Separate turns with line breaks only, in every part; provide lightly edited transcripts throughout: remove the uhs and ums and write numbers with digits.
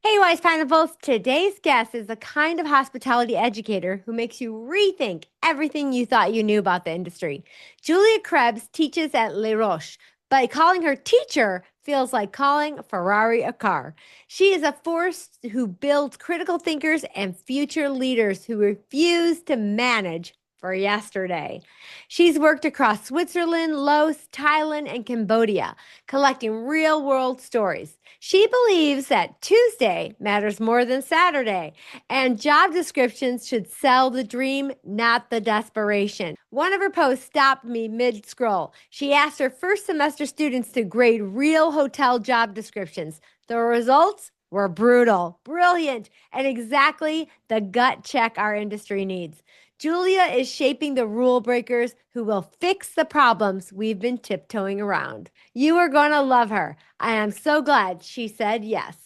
Hey, Wise Pineapples. Today's guest is the kind of hospitality educator who makes you rethink everything you thought you knew about the industry. Julia Krebs teaches at Les Roches, but calling her teacher feels like calling Ferrari a car. She is a force who builds critical thinkers and future leaders who refuse to manage for yesterday. She's worked across Switzerland, Laos, Thailand, and Cambodia, collecting real world stories. She believes that Tuesday matters more than Saturday, and job descriptions should sell the dream, not the desperation. One of her posts stopped me mid scroll. She asked her first semester students to grade real hotel job descriptions. The results were brutal, brilliant, and exactly the gut check our industry needs. Julia is shaping the rule breakers who will fix the problems we've been tiptoeing around. You are going to love her. I am so glad she said yes.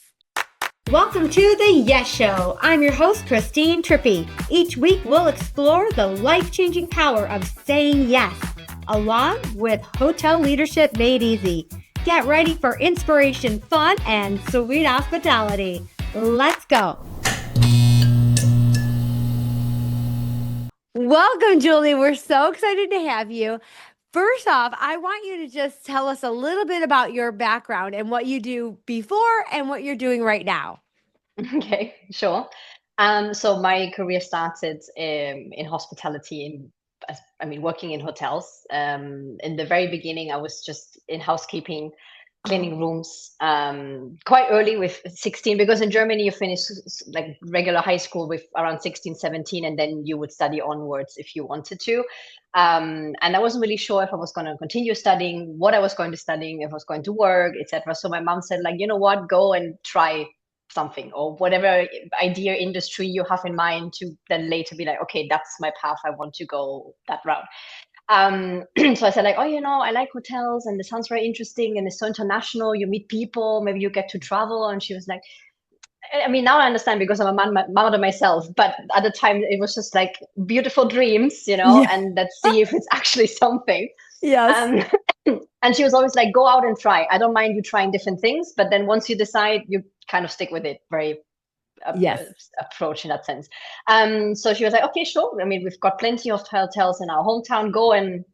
Welcome to the Yes Show. I'm your host, Christine Trippy. Each week, we'll explore the life-changing power of saying yes, along with hotel leadership made easy. Get ready for inspiration, fun, and sweet hospitality. Let's go. Welcome, Julie. We're so excited to have you. First off, I want you to just tell us a little bit about your background and what you do before and what you're doing right now.
Okay, sure. So my career started in hospitality, working in hotels. In the very beginning, I was just in housekeeping, cleaning
Oh,
rooms, quite early with 16, because in Germany you finish like regular high school with around 16, 17, and then you would study onwards if you wanted to. And I wasn't really sure if I was going to continue studying, what I was going to studying, if I was going to work, etc. So my mom said, like, you know what, go and try something or whatever idea industry you have in mind to then later be like, okay, that's my path. I want to go that route. So I said like, oh, I like hotels and it sounds very interesting and it's so international. You meet people, maybe you get to travel. And she was like, I mean, now I understand because I'm a mother myself, but at the time it was just like beautiful dreams,
yeah.
and let's see if it's actually something.
Yes.
Um, and she was always like, go out and try. I don't mind you trying different things, but then once you decide, you kind of stick with it. Very
Yes.
approach in that sense. So she was like, okay, sure. I mean, we've got plenty of hotels in our hometown. Go and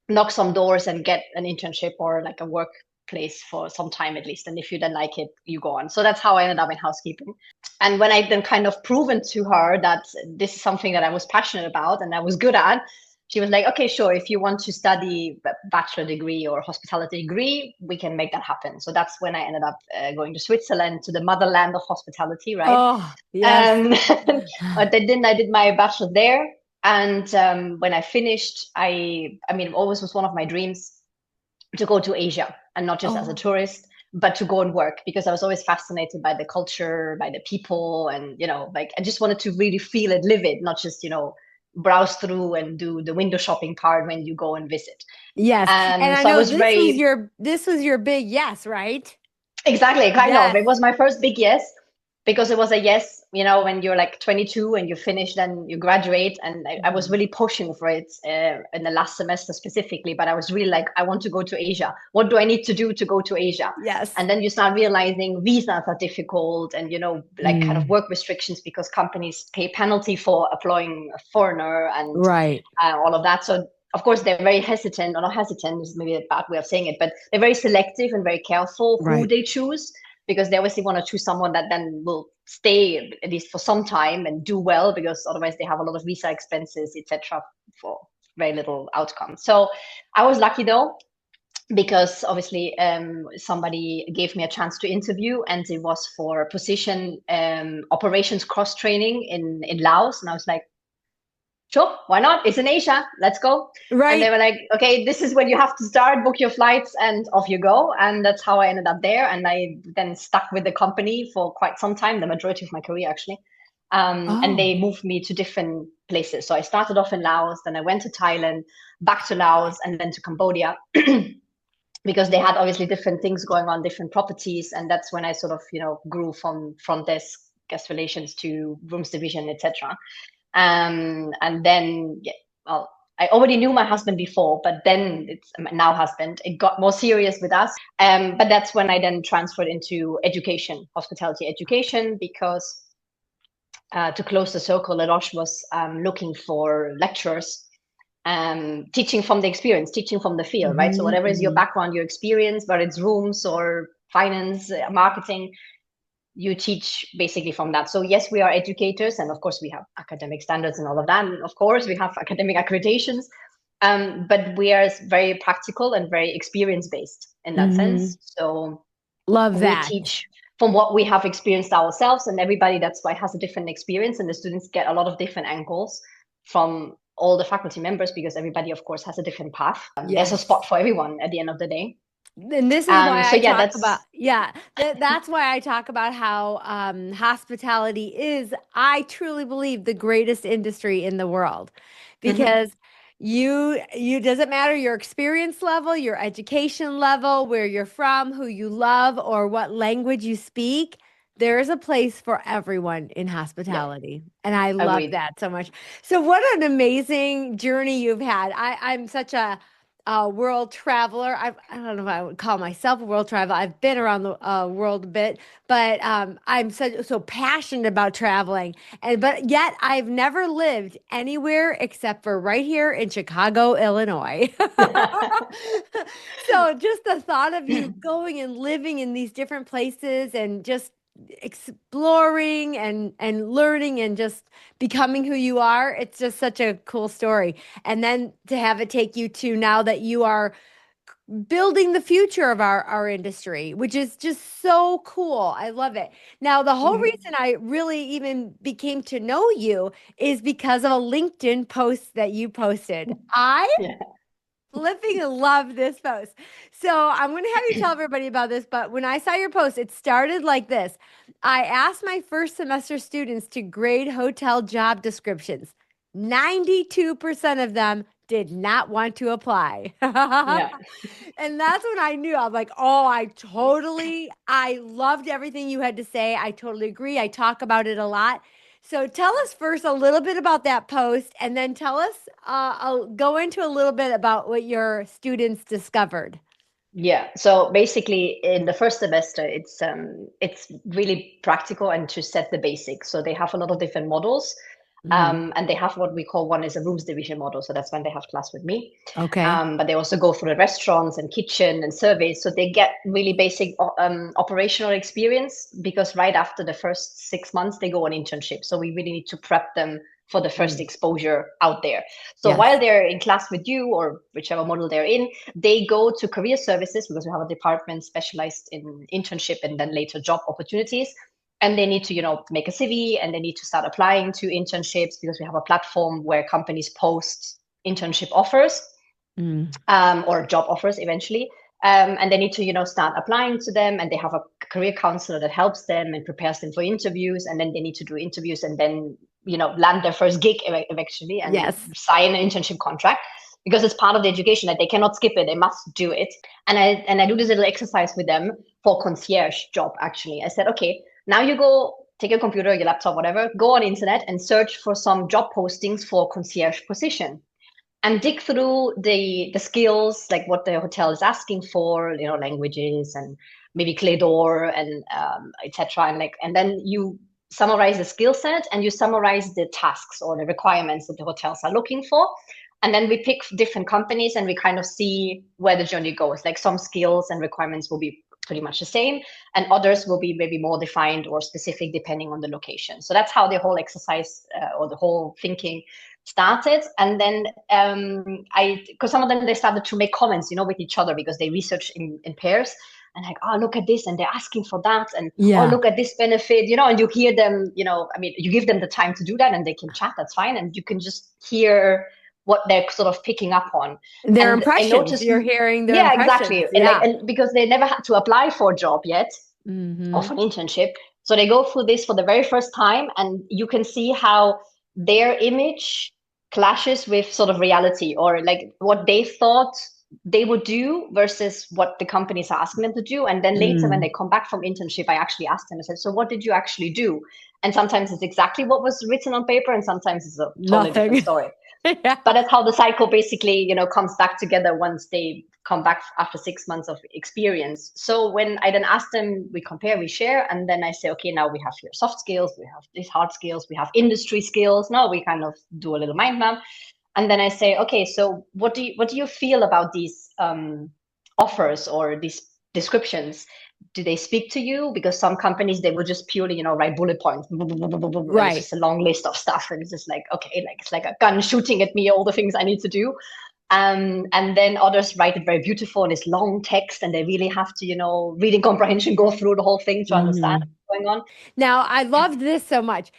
knock some doors and get an internship or like a workplace for some time at least. And if you then like it, you go on. So that's how I ended up in housekeeping. And when I then kind of proven to her that this is something that I was passionate about and I was good at, she was like, okay, sure. If you want to study a bachelor degree or hospitality degree, we can make that happen. So that's when I ended up going to Switzerland, to the motherland of hospitality, right?
Oh, yes.
Um, I did my bachelor there. And when I finished, I mean, it always was one of my dreams to go to Asia and not just as a
Oh,
tourist, but to go and work because I was always fascinated by the culture, by the people, and like I just wanted to really feel it, live it, not just browse through and do the window shopping part when you go and visit.
yes. And
And
I
so I
know
was
this was
very
your big yes, right?
Exactly, kind of.
Yes.
It was my first big yes because it was a yes, when you're like 22 and you finish, then you graduate. And I was
Mhm.
really pushing for it in the last semester specifically. But I was really like, I want to go to Asia. What do I need to do to go to Asia?
Yes.
And then you start realizing visas are difficult and, like kind of
Mm,
work restrictions because companies pay penalty for employing a foreigner and
right.
all of that. So of course they're very hesitant, or not hesitant is maybe a bad way of saying it, but they're very selective and very careful who
Right.
they choose because they obviously want to choose someone that then will stay at least for some time and do well, because otherwise they have a lot of visa expenses, etc., for very little outcome. So I was lucky though, because obviously somebody gave me a chance to interview, and it was for a position, operations cross training in Laos, and I was like, sure, why not? It's in Asia. Let's go. And they
Right.
were like, okay, this is when you have to start, book your flights, and off you go. And that's how I ended up there. And I then stuck with the company for quite some time, the majority of my career, actually. And
Oh,
they moved me to different places. So I started off in Laos, then I went to Thailand, back to Laos, and then to Cambodia. Because they had obviously different things going on, different properties. And that's when I sort of, grew from front desk, guest relations to rooms division, etc. And then, yeah, well, I already knew my husband before, but then it's now husband. It got more serious with us. But that's when I then transferred into education, hospitality education, because to close the circle, La Roche was looking for lecturers, teaching from the experience, teaching from the field, right? So whatever is your
Mm-hmm.
background, your experience, whether it's rooms or finance, marketing, you teach basically from that. So yes, we are educators, and of course we have academic standards and all of that. And of course we have academic accreditations, but we are very practical and very experience based in that
Mm-hmm.
sense. So
Love
we
that.
teach from what we have experienced ourselves, and everybody that's why has a different experience, and the students get a lot of different angles from all the faculty members, because everybody of course has a different path. There's a spot
Yes.
for everyone at the end of the day.
And this is why
So
I
yeah,
talk about,
that's
yeah, that's why I talk about how hospitality is, I truly believe, the greatest industry in the world,
mhm,
because you doesn't matter your experience level, your education level, where you're from, who you love, or what language you speak. There is a place for everyone in
yeah,
hospitality. And I love
agreed.
that so much. So what an amazing journey you've had. I'm such a world traveler. I don't know if I would call myself a world traveler. I've been around the world a bit, but I'm so passionate about traveling. And but yet I've never lived anywhere except for right here in Chicago, Illinois. So just the thought of you going and living in these different places and just exploring and learning and just becoming who you are, it's just such a cool story. And then to have it take you to now that you are building the future of our industry, which is just so cool. I love it. Now, the whole
Mhm.
reason I really even became to know you is because of a LinkedIn post that you posted. I
Yeah.
flipping love this post. So I'm going to have you tell everybody about this. But when I saw your post, it started like this. I asked my first semester students to grade hotel job descriptions. 92% of them did not want to apply.
Yeah.
And that's when I knew. I'm like, oh, I loved everything you had to say. I totally agree. I talk about it a lot. So tell us first a little bit about that post, and then tell us, I'll go into a little bit about what your students discovered.
Yeah. So basically, in the first semester, it's really practical and to set the basics. So they have a lot of different models,
Mhm.
and they have what we call one is a rooms division model. So that's when they have class with me.
Okay.
But they also go through the restaurants and kitchen and surveys. So they get really basic operational experience, because right after the first 6 months, they go on internship. So we really need to prep them for the first
Mm.
exposure out there. So while
Yes.
they're in class with you, or whichever model they're in, they go to career services, because we have a department specialized in internship and then later job opportunities. And they need to, make a CV, and they need to start applying to internships, because we have a platform where companies post internship offers,
Mm.
or job offers eventually. And they need to, start applying to them, and they have a career counselor that helps them and prepares them for interviews. And then they need to do interviews, and then, land their first gig eventually, and
Yes.
sign an internship contract, because it's part of the education that they cannot skip it. They must do it. And I do this little exercise with them for concierge job. Actually, I said, okay, now you go take your computer, your laptop, whatever, go on internet and search for some job postings for concierge position, and dig through the skills, like what the hotel is asking for, languages, and maybe clé d'or, and etc. And then you summarize the skill set, and you summarize the tasks or the requirements that the hotels are looking for. And then we pick different companies, and we kind of see where the journey goes. Like some skills and requirements will be pretty much the same, and others will be maybe more defined or specific depending on the location. So that's how the whole exercise, or the whole thinking started. And then because some of them, they started to make comments, with each other, because they research in pairs, and like, oh, look at this, and they're asking for that, and oh,
Yeah.
look at this benefit, and you hear them, I mean, you give them the time to do that, and they can chat, that's fine, and you can just hear what they're sort of picking up on.
Their
And I
impressions.
noticed,
You're hearing their
yeah,
impressions.
exactly, and
Yeah.
because they never had to apply for a job yet, or
Mm-hmm.
for an internship. So they go through this for the very first time, and you can see how their image clashes with sort of reality, or like what they thought they would do versus what the companies are asking them to do. And then later, when
Mm.
they come back from internship, I actually asked them, I said, so what did you actually do? And sometimes it's exactly what was written on paper, and sometimes it's a totally different
Nothing.
story.
Yeah.
But that's how the cycle basically, comes back together once they come back after 6 months of experience. So when I then ask them, we compare, we share, and then I say, okay, now we have here soft skills, we have these hard skills, we have industry skills. Now we kind of do a little mind map. And then I say, okay, so what do you feel about these offers or these descriptions? Do they speak to you? Because some companies, they will just purely, write bullet points, and it's
Right.
just a long list of stuff, and it's just like, okay, like it's like a gun shooting at me, all the things I need to do. And then others write it very beautiful and it's long text, and they really have to, reading comprehension, go through the whole thing to understand
Mhm.
what's going on.
Now, I loved this so much.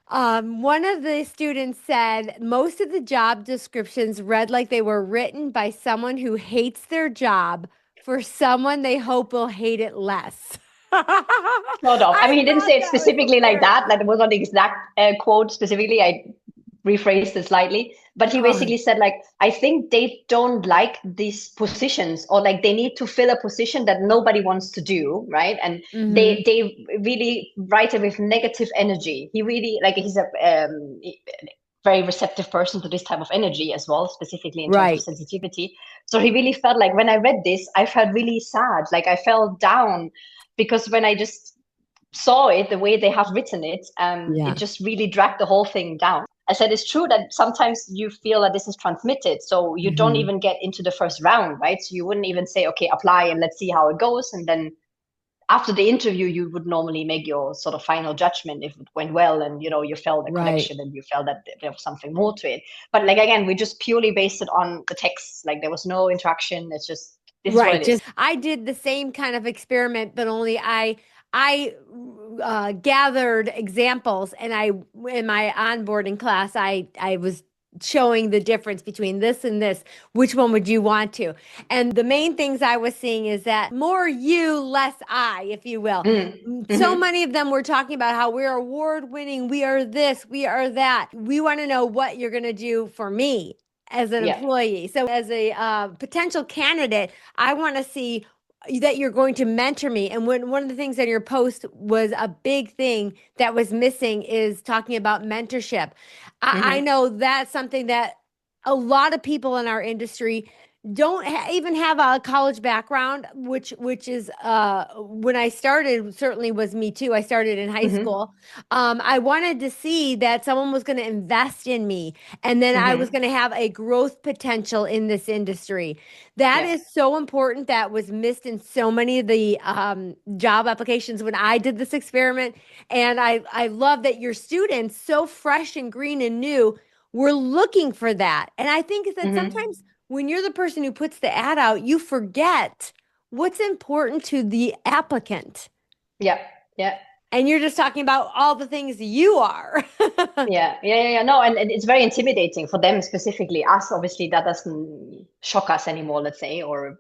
One of the students said most of the job descriptions read like they were written by someone who hates their job for someone they hope will hate it less.
Sort of. I
I
mean, he didn't
thought
say it
that was
specifically like that.
hilarious.
That was not the exact quote specifically. I rephrased it slightly. But he
Oh,
basically said, like, I think they don't like these positions, or like they need to fill a position that nobody wants to do, right? And
hmm
they really write it with negative energy. He really, like, he's a very receptive person to this type of energy as well, specifically in terms of
right.
sensitivity. So he really felt like when I read this, I felt really sad. Like I felt down because when I just saw it the way they have written it, it
Yeah.
just really dragged the whole thing down. I said it's true that sometimes you feel that this is transmitted, so you don't
hmm
even get into the first round, right? So you wouldn't even say, okay, apply and let's see how it goes, and then after the interview you would normally make your sort of final judgment if it went well, and you felt the
Right.
connection and you felt that there was something more to it. But like again, we just purely based it on the text. Like there was no interaction. It's just, this is what
Right.
it is.
Just I did the same kind of experiment, but only I gathered examples, and I in my onboarding class I was showing the difference between this and this. Which one would you want to? And the main things I was seeing is that more you, less I, if you will. So
Mm-hmm.
many of them were talking about how we're award winning, we are this, we are that. We want to know what you're going to do for me as an
Yeah.
employee. So as a potential candidate, I want to see that you're going to mentor me. And when one of the things in your post was a big thing that was missing is talking about mentorship. I
Mm-hmm.
know that's something that a lot of people in our industry don't even have a college background, which is when I started certainly was me too. I started in high
Mm-hmm.
school. I wanted to see that someone was going to invest in me, and then I was
Mm-hmm.
going to have a growth potential in this industry. That
Yeah.
is so important. That was missed in so many of the job applications when I did this experiment. And I love that your students, so fresh and green and new, were looking for that. And I think that
Mm-hmm.
sometimes when you're the person who puts the ad out, you forget what's important to the applicant.
Yeah. Yeah.
And you're just talking about all the things you are.
Yeah. No, and it's very intimidating for them specifically. Us, obviously, that doesn't shock us anymore, let's say, or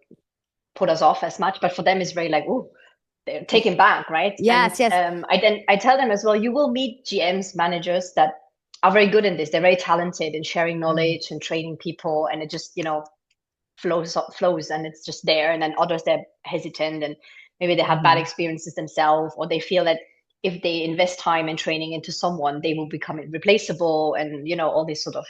put us off as much. But for them, it's very like, oh, they're taken back, right? And
Yes, yes.
I tell them as well, you will meet GMs, managers that are very good in this. They're very talented in sharing
Mm,
knowledge and training people, and it just flows, and it's just there. And then others, they're hesitant, and maybe they had bad
mhm.
experiences themselves, or they feel that if they invest time and training into someone, they will become irreplaceable, and all this sort of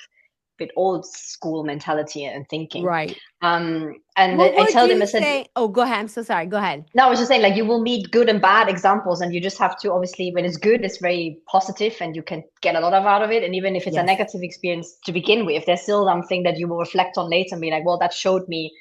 bit old school mentality and thinking.
Right.
And
What
I
would
tell them,
you
I said,
say? Oh, go ahead. I'm so sorry. Go ahead.
no, I was just saying, like, you will meet good and bad examples, and you just have to, obviously, when it's good, it's very positive and you can get a lot of out of it. And even if it's a
Yes.
negative experience to begin with, there's still something that you will reflect on later and be like, well, that showed me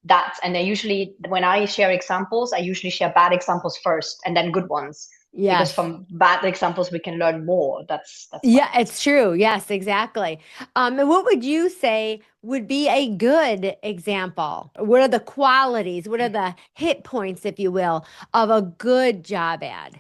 that. And I usually, when I share examples, I usually share bad examples first and then good ones, because
Yes.
from bad examples we can learn more. That's what I
Yeah,
meant.
it's true. Yes, exactly. And what would you say would be a good example? What are the qualities? What are the hit points, if you will, of a good job ad?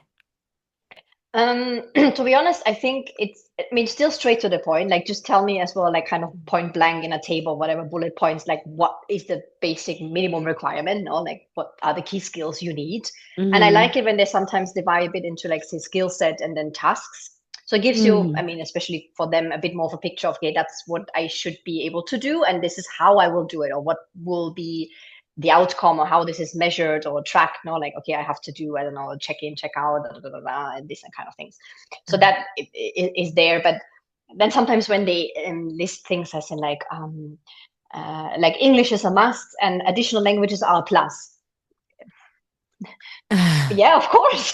To be honest, I think I mean, still straight to the point. Like, just tell me as well, like, kind of point blank in a table, whatever bullet points, like, what is the basic minimum requirement? No, like, what are the key skills you need? And I
Mm-hmm.
like it when they sometimes divide a bit into, like, say, skill set and then tasks. So it gives you,
Mm-hmm.
I mean, especially for them, a bit more of a picture of, okay, that's what I should be able to do, and this is how I will do it, or what will be the outcome, or how this is measured or tracked. No, like, okay, I have to do, I don't know, check in, check out, and this and kind of things. So that is there. But then sometimes when they list things as in like English is a must and additional languages are a plus. Yeah, of course.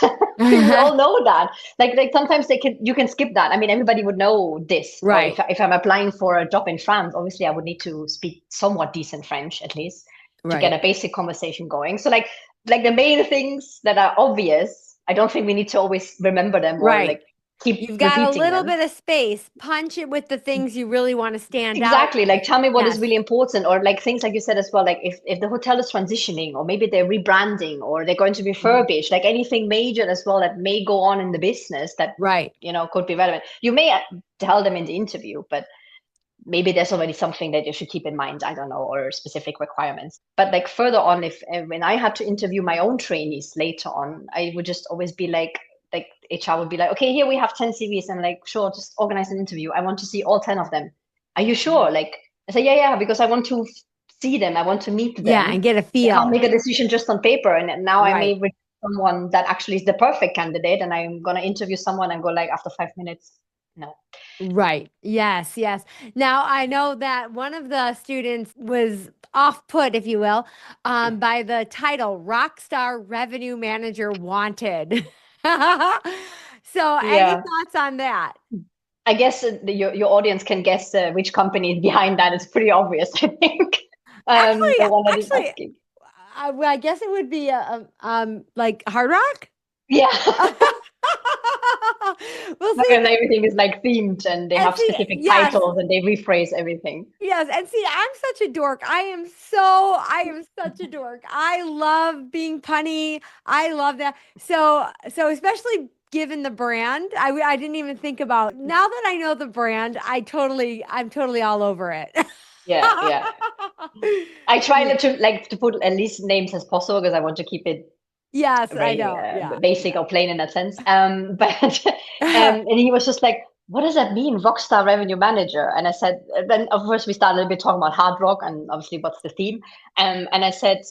We would all know that. Like sometimes you can skip that. I mean, everybody would know this. Or
Right,
if I'm applying for a job in France, obviously I would need to speak somewhat decent French at least to get
right,
a basic conversation going. So like the main things that are obvious, I don't think we need to always remember them or
right.
like keep
You've got a
repeating
little
them.
bit of space. Punch it with the things you really want to stand out
Exactly.
with.
Like tell me what is
Yes,
really important or like things like you said as well, like if the hotel is transitioning or maybe they're rebranding or they're going to
mhm,
refurbish, like anything major as well that may go on in the business that,
right.
could be relevant. You may tell them in the interview, but maybe there's already something that you should keep in mind, I don't know, or specific requirements. But like further on, if when I had to interview my own trainees later on, I would just always be like HR would be like, okay, here we have 10 CVs and like, sure, just organize an interview. I want to see all 10 of them. Are you
Mhm.
sure? Like I say, yeah, because I want to see them. I want to meet
Yeah,
them.
and get a
I can't
feel.
make a decision just on paper. And now I may
Right.
reach someone that actually is the perfect candidate and I'm gonna interview someone and go like after 5 minutes, no.
Right. Yes, yes. Now, I know that one of the students was off put, if you will, by the title Rockstar Revenue Manager Wanted. So, any
Yeah.
thoughts on that?
I guess your audience can guess which company is behind that. It's pretty obvious, I think. The one that is
Actually,
asking.
well, I guess it would be like Hard Rock.
Yeah.
We'll see.
And everything is like themed and they
And
have
see,
specific
yes,
titles and they rephrase everything.
yes, and see, I'm such a dork. I am such a dork. I love being punny. I love that. So especially given the brand, I didn't even think about. Now that I know the brand, I'm totally all over it.
Yeah, yeah. I try not to like to put at least names as possible because I want to keep it
Yes, I
very
know. Yeah,
basic
yeah.
or plain in that sense. But and he was just like, "What does that mean, rockstar revenue manager?" And I said, then of course we started a bit talking about hard rock and obviously what's the theme. And I said,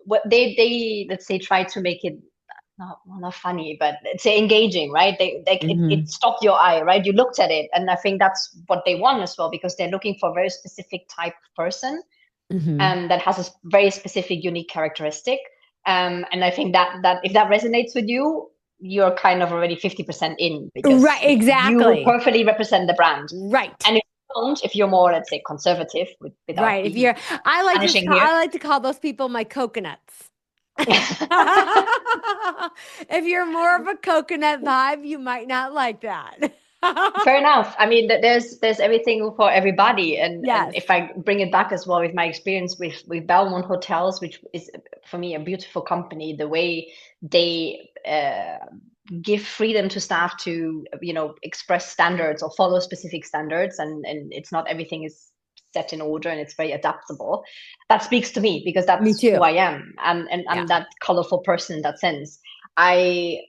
what they let's say try to make it not well, not funny, but let's say engaging, right? They like it
Hmm.
stopped your eye, right? You looked at it, and I think that's what they want as well because they're looking for a very specific type of person
Hmm.
that has a very specific, unique characteristic. And I think that if that resonates with you, you're kind of already 50% in
Right,
because you
exactly.
perfectly represent the brand.
Right.
And if you don't, if you're more, let's say, conservative, without
Right. If
being
you're
punishing here,
I like to call those people my coconuts. If you're more of a coconut vibe, you might not like that.
fair enough. I mean, there's everything for everybody, and
Yes.
if I bring it back as well with my experience with Belmont Hotels, which is for me a beautiful company, the way they give freedom to staff to express standards or follow specific standards, and it's not everything is set in order and it's very adaptable. That speaks to me because
Me
that's who
too.
I am, and
Yeah.
I'm that colorful person in that sense. I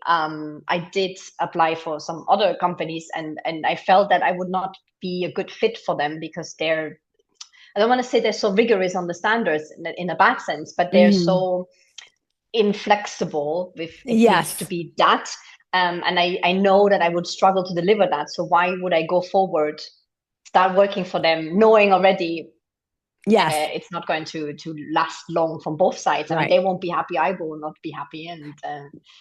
did apply for some other companies and I felt that I would not be a good fit for them because I don't want to say they're so rigorous on the standards in a bad sense, but they're
Hmm.
so inflexible if it needs to
Yes.
be that. And I know that I would struggle to deliver that. So why would I go forward, start working for them, knowing already
Yes.
it's not going to last long from both sides. I mean,
Right.
they won't be happy, I will not be happy, and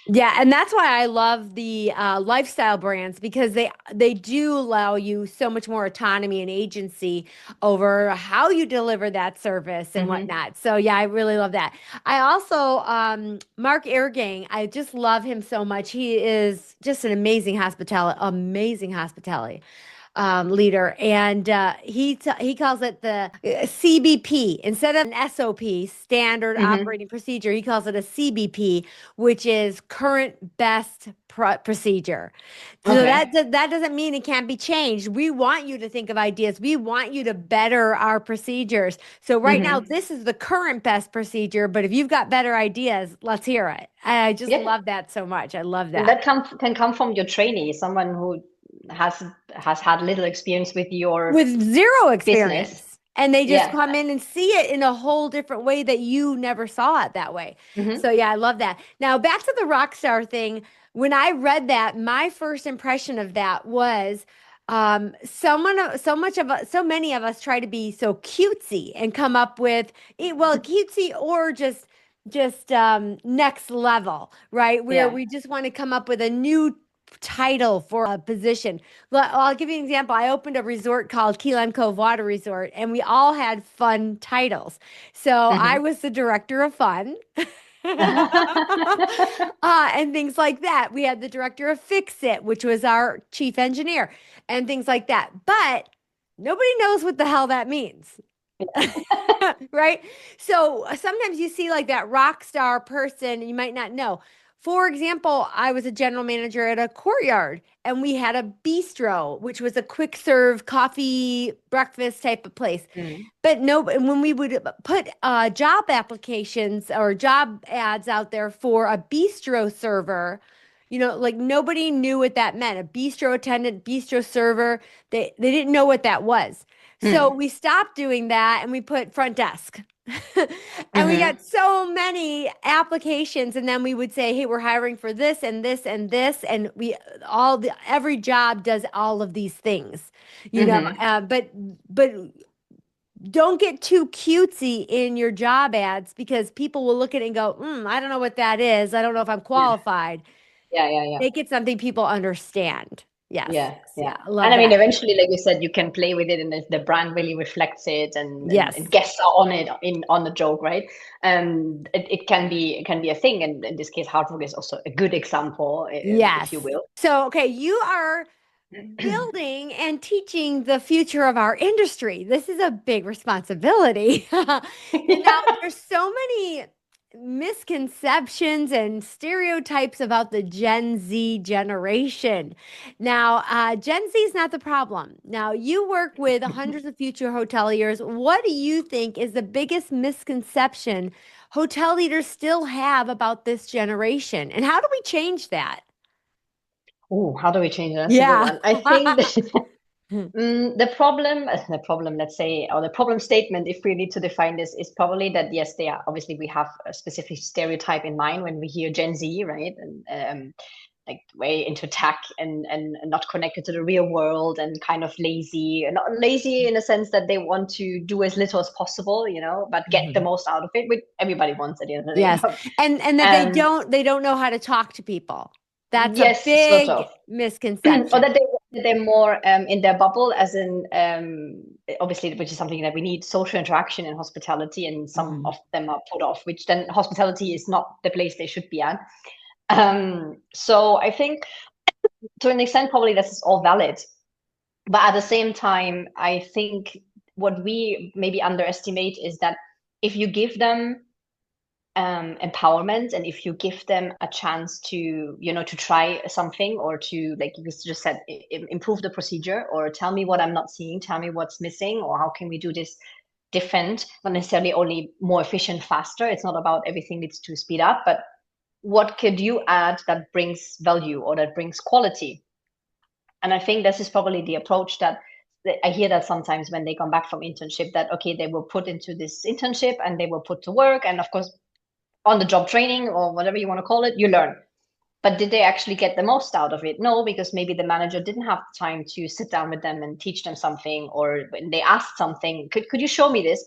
Yeah, and that's why I love the lifestyle brands because they do allow you so much more autonomy and agency over how you deliver that service and
mhm,
whatnot. So yeah, I really love that. I also Mark Ergang, I just love him so much. He is just an amazing hospitality leader, and he calls it the CBP instead of an SOP, standard
mhm.
operating procedure. He calls it a CBP, which is current best procedure. So
Okay.
that doesn't mean it can't be changed. We want you to think of ideas. We want you to better our procedures. So right now,
Hmm.
this is the current best procedure. But if you've got better ideas, let's hear it. I just
Yep.
love that so much. I love
And
that.
that can come from your trainee, someone who has had little experience with your
With zero
business.
experience. And they just
Yeah.
come in and see it in a whole different way that you never saw it that way. So
Hmm.
yeah, I love that. Now back to the rock star thing. When I read that, my first impression of that was So many of us try to be so cutesy and come up with well, cutesy or just next level, right? Where
Yeah.
we just want to come up with a new title for a position. I'll give you an example. I opened a resort called Key Lime Cove Water Resort, and we all had fun titles. So I
Hmm.
was the director of fun. And things like that. We had the director of Fix It, which was our chief engineer, and things like that. But nobody knows what the hell that means. Right? So sometimes you see like that rock star person, and you might not know. For example, I was a general manager at a courtyard, and we had a bistro, which was a quick serve coffee breakfast type of place.
Mm.
But no, when we would put job applications or job ads out there for a bistro server, like nobody knew what that meant. A bistro attendant, bistro server, they didn't know what that was. So
Mm.
we stopped doing that and we put front desk. And we
Hmm.
got so many applications, and then we would say, "Hey, we're hiring for this and this and this," and every job does all of these things, you know.
Hmm.
But don't get too cutesy in your job ads because people will look at it and go, I don't know what that is. I don't know if I'm
Yeah.
qualified.
Yeah. Yeah. Yeah.
Make it something people understand. Yes.
Yeah,
Yes,
yeah.
yeah. I
And
love
I mean,
that.
eventually, like you said, you can play with it, and if the brand really reflects it, and
Yes.
guests are on it on the joke, right? It can be a thing. And in this case, hard work is also a good example, if you
Yes.
will.
So, okay, you are building and teaching the future of our industry. This is a big responsibility. And now
Yeah.
there's so many misconceptions and stereotypes about the Gen Z generation. Now, Gen Z is not the problem. Now, you work with hundreds of future hoteliers. What do you think is the biggest misconception hotel leaders still have about this generation? And how do we change that?
Oh, how do we change it? That's a good
Yeah.
one. I think the problem, let's say, or the problem statement, if we need to define this, is probably that yes, they are obviously we have a specific stereotype in mind when we hear Gen Z, right? And like way into tech and not connected to the real world and kind of lazy, and not lazy in a sense that they want to do as little as possible, but get the
Mhm.
most out of it, which everybody wants at the end of the day.
Yes. And that they
um,
don't know how to talk to people. That's a
yes, sort
big
of. Or
misconception.
that they're more in their bubble, as in obviously, which is something that we need social interaction in hospitality, and some
Mhm.
of them are put off, which then hospitality is not the place they should be at. So I think to an extent, probably this is all valid. But at the same time, I think what we maybe underestimate is that if you give them empowerment, and if you give them a chance to try something, or to, like you just said, improve the procedure, or tell me what I'm not seeing, tell me what's missing, or how can we do this different, not necessarily only more efficient, faster. It's not about everything needs to speed up, but what could you add that brings value or that brings quality? And I think this is probably the approach that I hear that sometimes when they come back from internship, that okay, they were put into this internship and they were put to work, and of course on the job training or whatever you want to call it, you learn. But did they actually get the most out of it? No, because maybe the manager didn't have the time to sit down with them and teach them something, or when they asked something, could you show me this?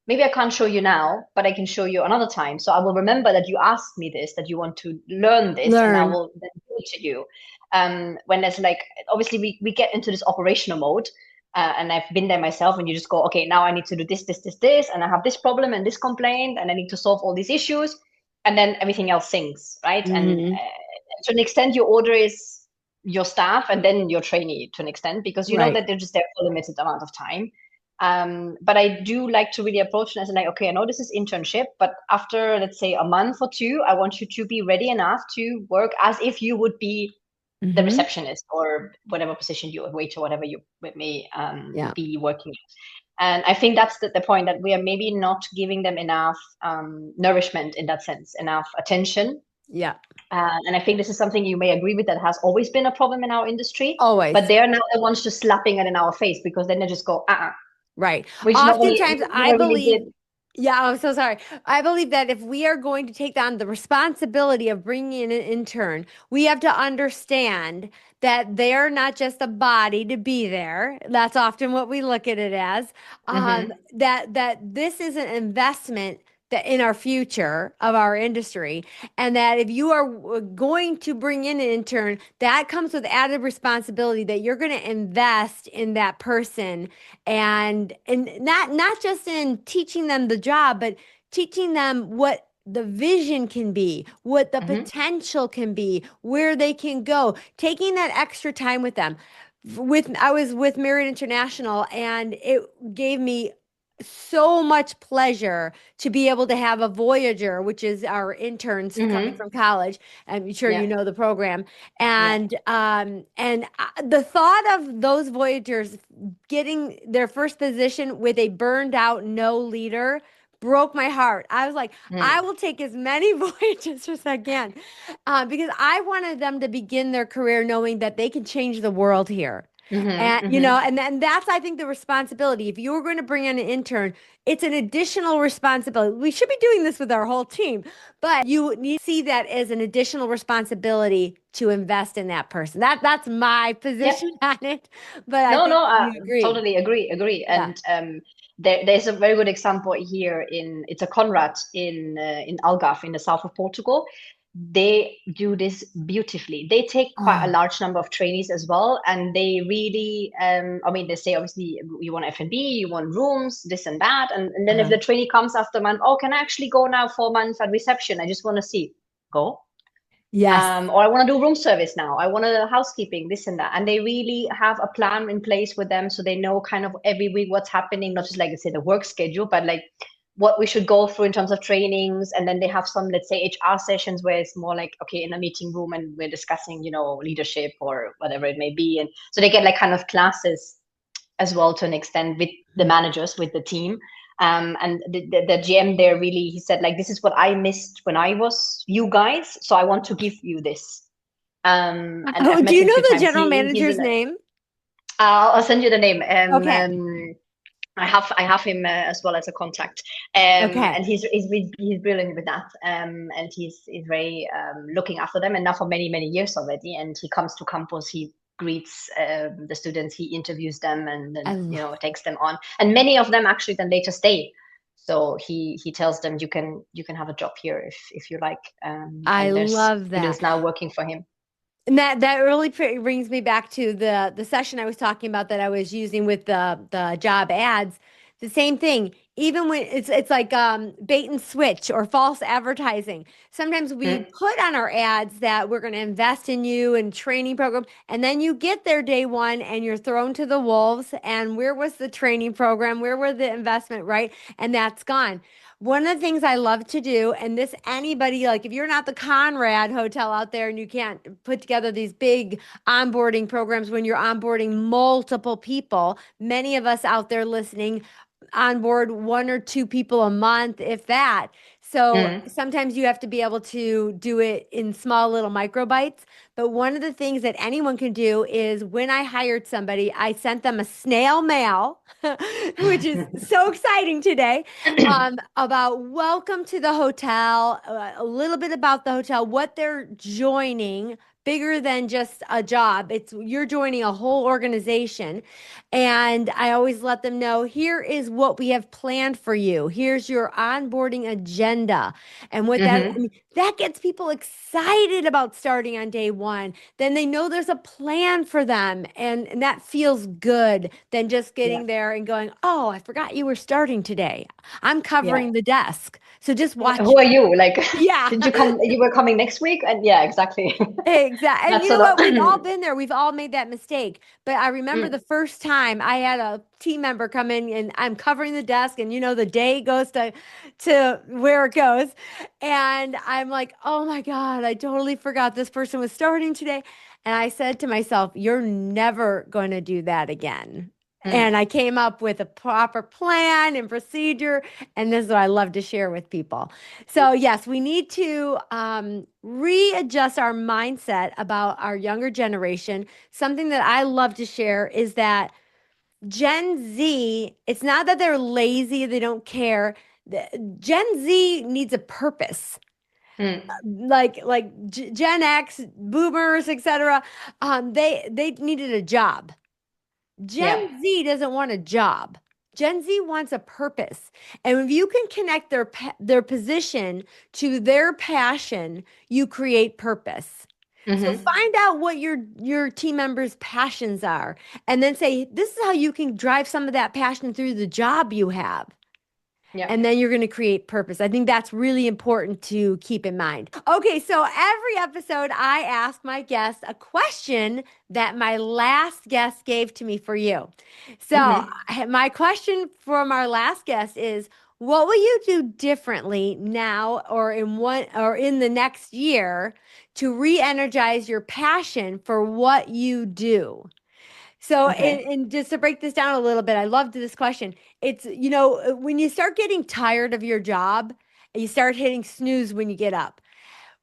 Maybe I can't show you now, but I can show you another time. So I will remember that you asked me this, that you want to learn this, and I
Learn.
will then do it to you. When there's like, obviously we get into this operational mode, and I've been there myself, and you just go, okay, now I need to do this, this, this, this, and I have this problem and this complaint, and I need to solve all these issues, and then everything else sinks, right? And
Hmm.
to an extent, your order is your staff and then your trainee to an extent, because you know
Right.
that they're just there for a limited amount of time. But I do like to really approach it as like, okay, I know this is internship, but after, let's say, a month or two, I want you to be ready enough to work as if you would be the
Hmm.
receptionist, or whatever position you waiter, whatever you may
Yeah.
be working at. And I think that's the point, that we are maybe not giving them enough nourishment in that sense, enough attention.
Yeah.
And I think this is something you may agree with, that has always been a problem in our industry. But
Always.
they're now the ones just slapping it in our face, because then they just go,
Right.
which
Oftentimes, I
never really
believe
did.
Yeah, I'm so sorry. I believe that if we are going to take on the responsibility of bringing in an intern, we have to understand that they're not just a body to be there. That's often what we look at it as.
Hmm.
That this is an investment that in our future of our industry, and that if you are going to bring in an intern, that comes with added responsibility that you're going to invest in that person and not just in teaching them the job, but teaching them what the vision can be, what the
Hmm.
potential can be, where they can go, taking that extra time with them. With I was with Marriott International, and it gave me so much pleasure to be able to have a Voyager, which is our interns coming
Hmm.
from college. I'm sure
Yeah.
you know the program.
Yeah.
And the thought of those Voyagers getting their first position with a burned out no leader broke my heart. I was like, I
Mm.
will take as many Voyagers as I can, because I wanted them to begin their career knowing that they can change the world here.
Hmm.
And
Hmm.
and then that's I think the responsibility. If you're going to bring in an intern, it's an additional responsibility. We should be doing this with our whole team, but you need to see that as an additional responsibility to invest in that person. That's my
Yep.
position on it, but I
No,
think
no,
you agree.
totally agree.
Yeah.
And there's a very good example here it's a Conrad in Algarve in the south of Portugal. They do this beautifully. They take quite a
Oh,
large number of trainees as well, and they really, I mean, they say obviously you want F&B, you want rooms, this and that, and then if
uh-huh.
the trainee comes after a month, oh, can I actually go now 4 months at reception? I just want to see. Go.
Yes.
Or I want to do room service now. I want to housekeeping, this and that. And they really have a plan in place with them so they know kind of every week what's happening, not just like say the work schedule, but like what we should go through in terms of trainings. And then they have some, let's say, HR sessions where it's more like, okay, in a meeting room and we're discussing, leadership or whatever it may be. And so they get like kind of classes as well to an extent with the managers, with the team. And the GM there really, he said, like, this is what I missed when I was you guys. So I want to give you this. And
Oh,
I've
do
met
you
him a
know
few
the
times.
general
He's
manager's
in.
name?
I'll send you the name.
Okay.
I have him as well as a contact,
Okay.
and he's brilliant with that, and he's very looking after them, and now for many many years already. And he comes to campus, he greets the students, he interviews them, and
I
then
lo-
takes them on, and many of them actually then later stay. So he tells them you can have a job here if you like,
I
and there's
love that.
students now working for him.
And that really brings me back to the session I was talking about that I was using with the job ads. The same thing. Even when it's like bait and switch or false advertising. Sometimes we
Mm,
put on our ads that we're going to invest in you and training program, and then you get there day one and you're thrown to the wolves. And where was the training program? Where were the investment, right? And that's gone. One of the things I love to do, and this anybody, like if you're not the Conrad Hotel out there and you can't put together these big onboarding programs when you're onboarding multiple people, many of us out there listening onboard one or two people a month, if that. So
mm,
sometimes you have to be able to do it in small little micro bites. But one of the things that anyone can do is when I hired somebody, I sent them a snail mail, which is so exciting today, about welcome to the hotel, a little bit about the hotel, what they're joining, bigger than just a job. It's you're joining a whole organization. And I always let them know here is what we have planned for you. Here's your onboarding agenda. And what that, I
hmm.
mean, that gets people excited about starting on day one. Then they know there's a plan for them. And that feels good than just
Yeah.
getting there and going, oh, I forgot you were starting today. I'm
Yeah.
covering the desk. So just watch
Who are
me.
you? Like,
Yeah.
did you come? You were coming next week? And yeah, exactly.
Exactly. And
That's
you know
sort of.
what? We've all been there. We've all made that mistake. But I remember
Mm,
the first time I had a team member come in and I'm covering the desk and the day goes to where it goes. And I'm like, "Oh my God, I totally forgot this person was starting today." And I said to myself, "You're never going to do that again." And
mm,
I came up with a proper plan and procedure, and this is what I love to share with people. So, yes, we need to readjust our mindset about our younger generation. Something that I love to share is that Gen Z, it's not that they're lazy, they don't care. Gen Z needs a purpose.
Mm.
Gen X, boomers, etc. They needed a job.
Yeah.
Gen Z doesn't want a job. Gen Z wants a purpose. And if you can connect their position to their passion, you create purpose. So
Hmm.
find out what your team members' passions are and then say, this is how you can drive some of that passion through the job you have.
Yeah.
And then you're going to create purpose. I think that's really important to keep in mind. Okay, so every episode, I ask my guests a question that my last guest gave to me for you. So,
Hmm.
my question from our last guest is, what will you do differently now or in the next year to re-energize your passion for what you do? So,
Okay.
and just to break this down a little bit, I loved this question. It's, when you start getting tired of your job, and you start hitting snooze when you get up.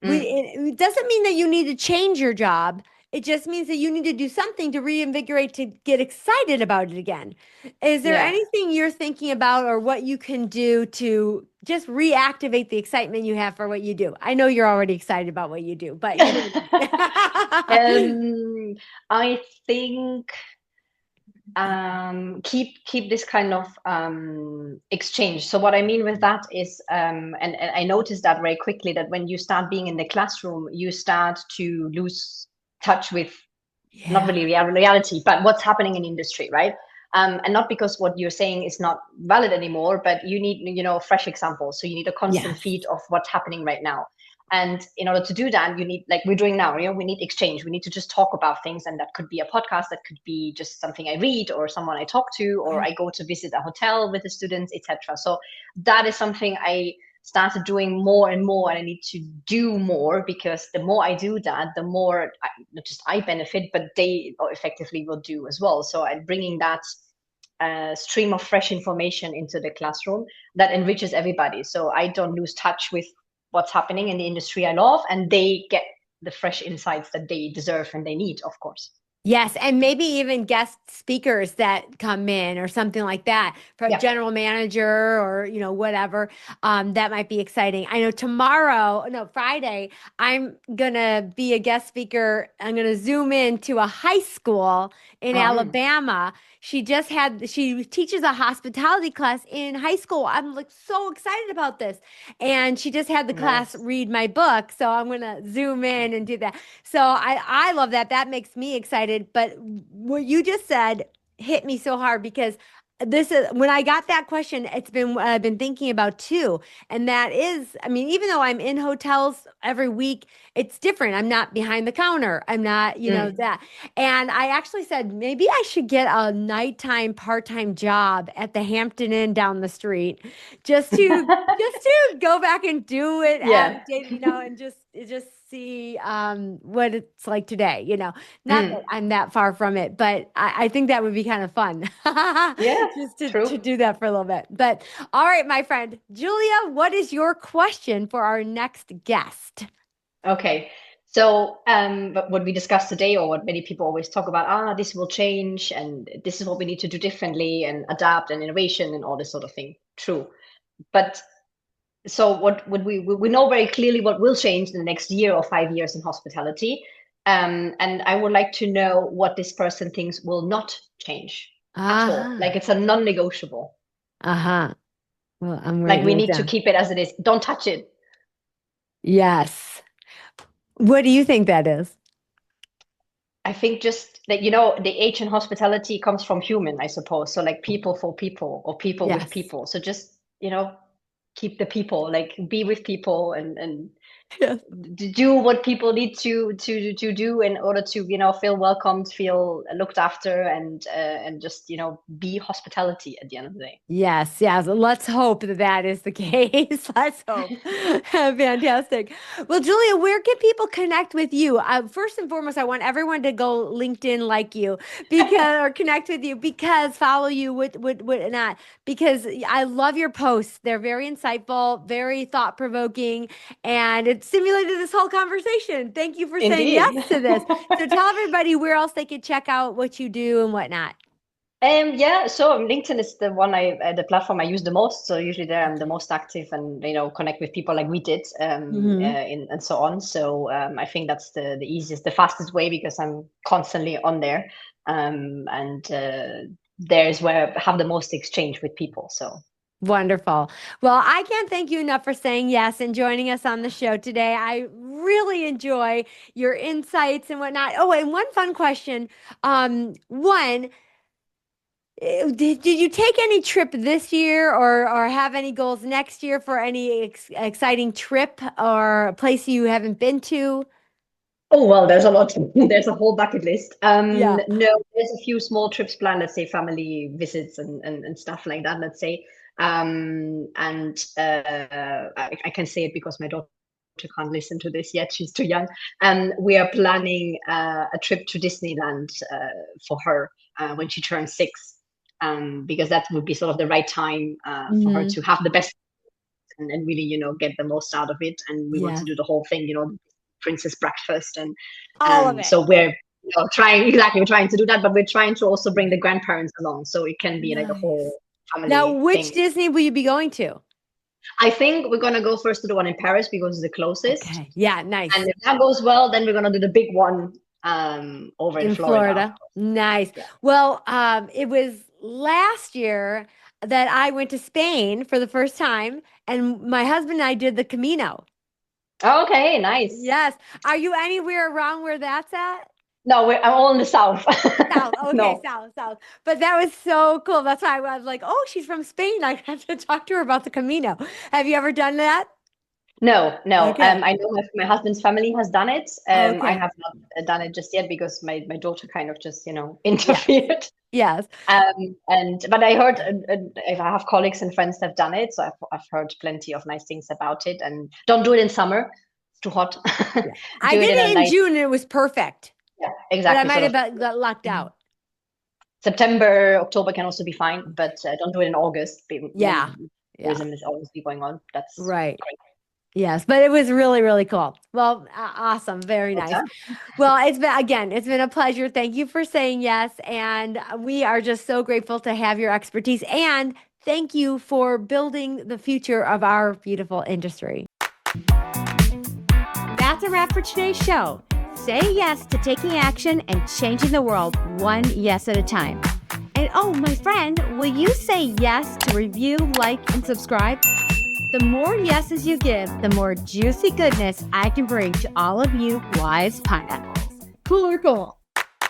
Mm.
It doesn't mean that you need to change your job. It just means that you need to do something to reinvigorate, to get excited about it again. Is there
Yeah.
anything you're thinking about or what you can do to just reactivate the excitement you have for what you do? I know you're already excited about what you do, but give it a minute.
I think keep this kind of exchange. So what I mean with that is, and I noticed that very quickly, that when you start being in the classroom, you start to lose touch with not
Yeah.
really reality, but what's happening in industry, right? And not because what you're saying is not valid anymore, but you need, fresh examples. So you need a constant
Yes.
feed of what's happening right now. And in order to do that, you need, like we're doing now, we need exchange. We need to just talk about things. And that could be a podcast, that could be just something I read or someone I talk to, or
Right.
I go to visit a hotel with the students, etc. So that is something I started doing more and more, and I need to do more, because the more I do that, the more not just I benefit, but they effectively will do as well. So I'm bringing that stream of fresh information into the classroom that enriches everybody, so I don't lose touch with what's happening in the industry I love, and they get the fresh insights that they deserve and they need, of course.
Yes, and maybe even guest speakers that come in or something like that for a
Yeah.
general manager or whatever. That might be exciting. I know tomorrow, no, Friday, I'm gonna be a guest speaker. I'm gonna zoom in to a high school in
Um,
Alabama. She teaches a hospitality class in high school. I'm like so excited about this. And she just had the class
nice.
read my book. So I'm gonna zoom in and do that. So I love that. That makes me excited. But what you just said hit me so hard because this is when I got that question, it's been what I've been thinking about too. And that is, I mean, even though I'm in hotels every week, it's different. I'm not behind the counter. I'm not,
Mm.
that. And I actually said maybe I should get a nighttime part-time job at the Hampton Inn down the street just to go back and do it
Yeah.
at day, and just see what it's like today. Not that
Mm.
I'm that far from it, but I think that would be kind of fun
Yeah,
just to
true.
do that for a little bit. But all right, my friend Julia, what is your question for our next guest?
Okay. So, but what we discussed today, or what many people always talk about, this will change, and this is what we need to do differently, and adapt, and innovation, and all this sort of thing. True. But so, what would we know very clearly what will change in the next year or 5 years in hospitality. And I would like to know what this person thinks will not change at all.
Uh-huh.
Like it's a non-negotiable.
Uh-huh. Well, I'm
Like we
writing it
need to
down.
keep it as it is. Don't touch it.
Yes. What do you think that is?
I think just that, the H in hospitality comes from human, I suppose. So like people for people, or people with
Yes.
people. So just, keep the people, like be with people, and
Yes.
do what people need to do in order to, feel welcomed, feel looked after, and just, be hospitality at the end of the day.
Yes, yes. Let's hope that that is the case. Let's hope. Fantastic. Well, Julia, where can people connect with you? First and foremost, I want everyone to go LinkedIn like you because or connect with you because follow you what not because I love your posts. They're very insightful, very thought provoking, and it stimulated this whole conversation. Thank you for saying yes
Indeed.
to this. So tell everybody where else they could check out what you do and whatnot.
Yeah, so LinkedIn is the one the platform I use the most. So usually there I'm the
Okay.
most active and connect with people like we did,
Hmm.
and so on. So I think that's the easiest, the fastest way because I'm constantly on there, and there's where I have the most exchange with people. So.
Wonderful. Well, I can't thank you enough for saying yes and joining us on the show today. I really enjoy your insights and whatnot. Oh, and one fun question. One, did you take any trip this year or have any goals next year for any exciting trip or place you haven't been to?
Oh, well, there's a lot. There's a whole bucket list.
Yeah.
No, there's a few small trips planned, let's say family visits and stuff like that, let's say. And I can say it because my daughter can't listen to this yet. She's too young. We are planning a trip to Disneyland for her when she turns 6, because that would be sort of the right time for her
Hmm.
to have the best and really, get the most out of it. And we want to
Yeah.
do the whole thing, princess breakfast. And
All of it.
so we're we're trying to do that, but we're trying to also bring the grandparents along. So it can be like a
Nice.
whole
Now,
family
which
thing.
Disney will you be going to?
I think we're going to go first to the one in Paris because it's the closest.
Okay. Yeah,
And
nice.
if that goes well, then we're going to do the big one over in
In
Florida, of
Florida.
course.
Nice.
Yeah.
Well, it was last year that I went to Spain for the first time, and my husband and I did the Camino.
Okay, nice.
Yes. Are you anywhere around where that's at?
No, I'm all in the south.
South. Okay,
No.
south, south. But that was so cool. That's why I was like, oh, she's from Spain. I have to talk to her about the Camino. Have you ever done that?
No, no.
Okay.
I know my husband's family has done it. I
Okay.
have not done it just yet because my daughter kind of just,
Yes.
interfered.
Yes.
But I heard if I have colleagues and friends that have done it, so I've heard plenty of nice things about it. And don't do it in summer; it's too hot.
Yeah. I
Do it
did
in a
it in
nice,
June and it was perfect,
yeah,
but I
exactly,
might
sort
have
of.
got lucked out.
September, October can also be fine,
Okay.
but don't do it in August
Yeah.
when
Yeah.
tourism is always be going on. That's
Right. Yes, but it was really, really cool. Well, awesome. Very
well
nice.
done.
Well, it's been a pleasure. Thank you for saying yes. And we are just so grateful to have your expertise. And thank you for building the future of our beautiful industry. That's a wrap for today's show. Say yes to taking action and changing the world one yes at a time. And oh, my friend, will you say yes to review, like, and subscribe? The more yeses you give, the more juicy goodness I can bring to all of you wise pineapples. Cool or cool?